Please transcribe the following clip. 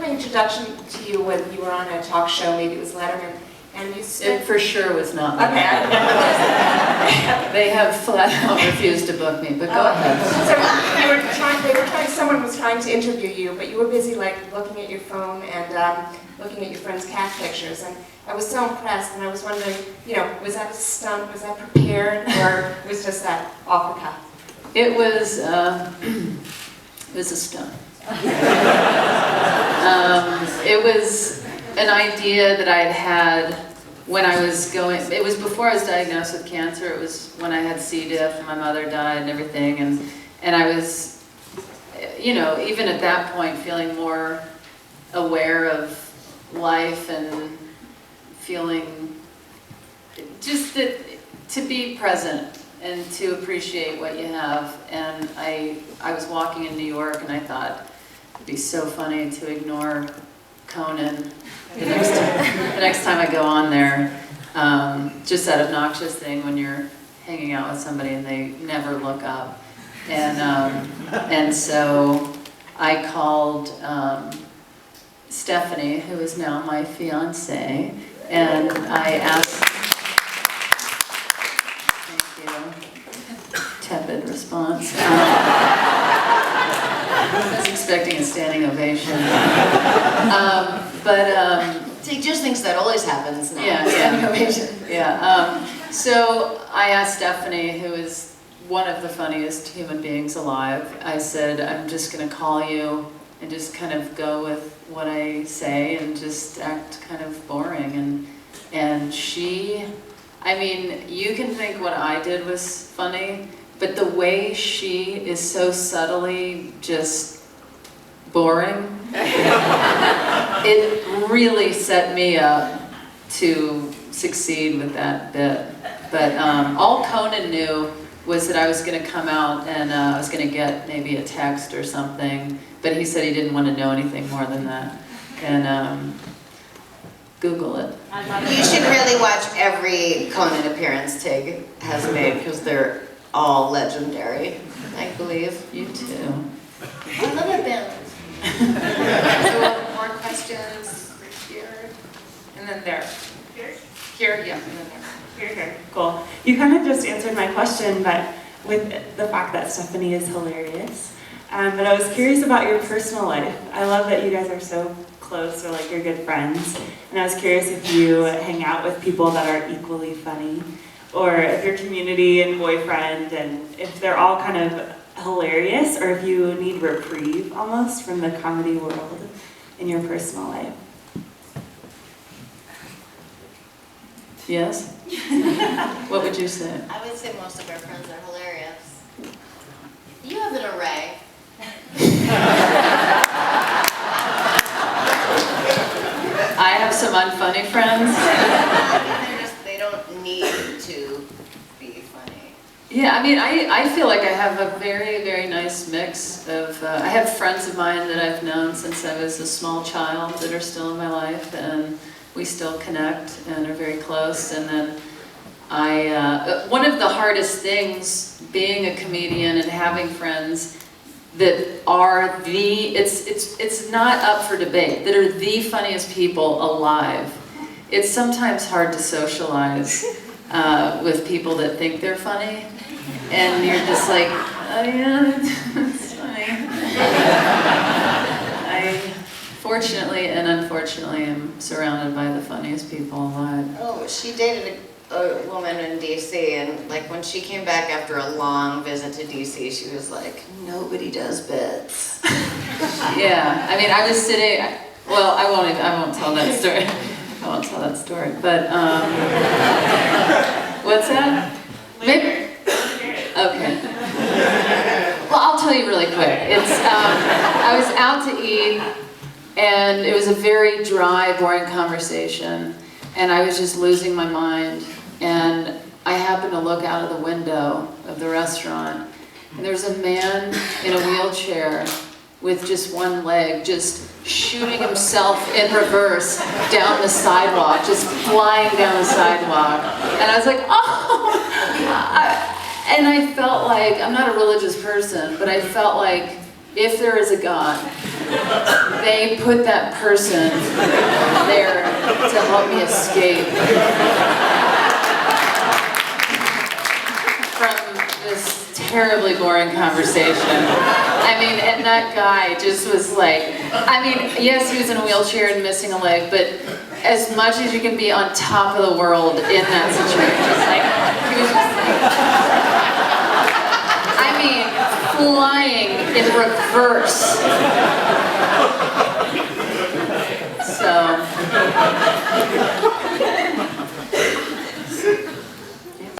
my introduction to you when you were on a talk show, maybe it was Letterman, and you said... It for sure was not. Okay. They have flat out refused to book me, but go ahead. So someone was trying to interview you, but you were busy like looking at your phone and looking at your friend's cat pictures, and I was so impressed, and I was wondering, you know, was that a stunt, was that prepared, or was just that off the cuff? It was a stunt. It was an idea that I had when I was going, it was before I was diagnosed with cancer, it was when I had C. diff and my mother died and everything, and I was, you know, even at that point feeling more aware of life and feeling just that, to be present and to appreciate what you have. And I was walking in New York and I thought it'd be so funny to ignore Conan the next time I go on there. Just that obnoxious thing when you're hanging out with somebody and they never look up. And so I called Stephanie, who is now my fiance, and I asked, thank you, tepid response. I was expecting a standing ovation. He just thinks that always happens now. Yeah, standing ovation. Yeah. So I asked Stephanie, who is one of the funniest human beings alive, I said, I'm just going to call you and just kind of go with what I say and just act kind of boring. And she, I mean, you can think what I did was funny, but the way she is so subtly just boring, it really set me up to succeed with that bit. But all Conan knew was that I was going to come out and I was going to get maybe a text or something, but he said he didn't want to know anything more than that. And Google it. You should really watch every Conan appearance Tig has made, because they're all legendary, I believe. You too. I love it, Ben. So more questions here, and then there. Here, yeah, and then there. Here. Cool. You kind of just answered my question, but with the fact that Stephanie is hilarious. But I was curious about your personal life. I love that you guys are so close, or like you're good friends. And I was curious if you hang out with people that are equally funny, or if your community and boyfriend, and if they're all kind of hilarious, or if you need reprieve almost from the comedy world in your personal life. Yes? What would you say? I would say most of our friends are hilarious. You have an array. I have some unfunny friends. They don't need to be funny. Yeah, I mean, I feel like I have a very, very nice mix of, I have friends of mine that I've known since I was a small child that are still in my life, and we still connect and are very close. And then one of the hardest things being a comedian and having friends that are it's not up for debate, that are the funniest people alive. It's sometimes hard to socialize with people that think they're funny, and you're just like, oh yeah, it's funny. I fortunately and unfortunately am surrounded by the funniest people alive. Oh, she dated a woman in DC, and like when she came back after a long visit to DC, she was like, nobody does bits. Yeah, I mean, I was sitting, well, I won't tell that story. I won't tell that story, but, what's that? Maybe. Okay. Well, I'll tell you really quick. It's, I was out to eat, and it was a very dry, boring conversation, and I was just losing my mind, and I happened to look out of the window of the restaurant, and there's a man in a wheelchair with just one leg, just shooting himself in reverse down the sidewalk, just flying down the sidewalk. And I was like, oh! And I felt like, I'm not a religious person, but I felt like if there is a God, they put that person there to help me escape from this terribly boring conversation. I mean, and that guy just was like, I mean, yes, he was in a wheelchair and missing a leg, but as much as you can be on top of the world in that situation, just like, he was just like, I mean, flying in reverse. So,